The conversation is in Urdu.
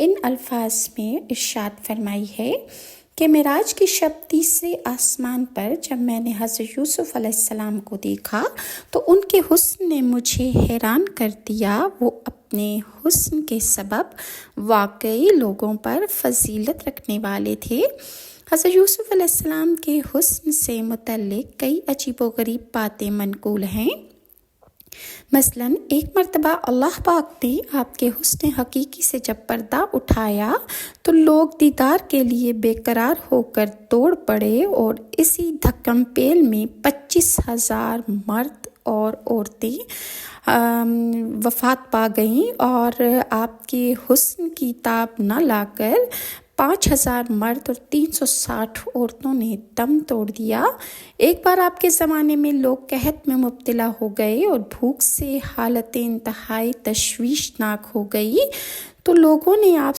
ان الفاظ میں ارشاد فرمائی ہے کہ معراج کی شب تیسرے آسمان پر جب میں نے حضرت یوسف علیہ السلام کو دیکھا تو ان کے حسن نے مجھے حیران کر دیا۔ وہ اپنے حسن کے سبب واقعی لوگوں پر فضیلت رکھنے والے تھے۔ حضرت یوسف علیہ السلام کے حسن سے متعلق کئی عجیب و غریب باتیں منقول ہیں۔ مثلاً ایک مرتبہ اللہ پاک نے آپ کے حسن حقیقی سے جب پردہ اٹھایا تو لوگ دیدار کے لیے بے قرار ہو کر دوڑ پڑے اور اسی دھکم پیل میں 25,000 مرد اور عورتیں وفات پا گئیں، اور آپ کے حسن کی تاب نہ لا کر 5,000 مرد اور 360 عورتوں نے دم توڑ دیا۔ ایک بار آپ کے زمانے میں لوگ قحط میں مبتلا ہو گئے اور بھوک سے حالت انتہائی تشویشناک ہو گئی، تو لوگوں نے آپ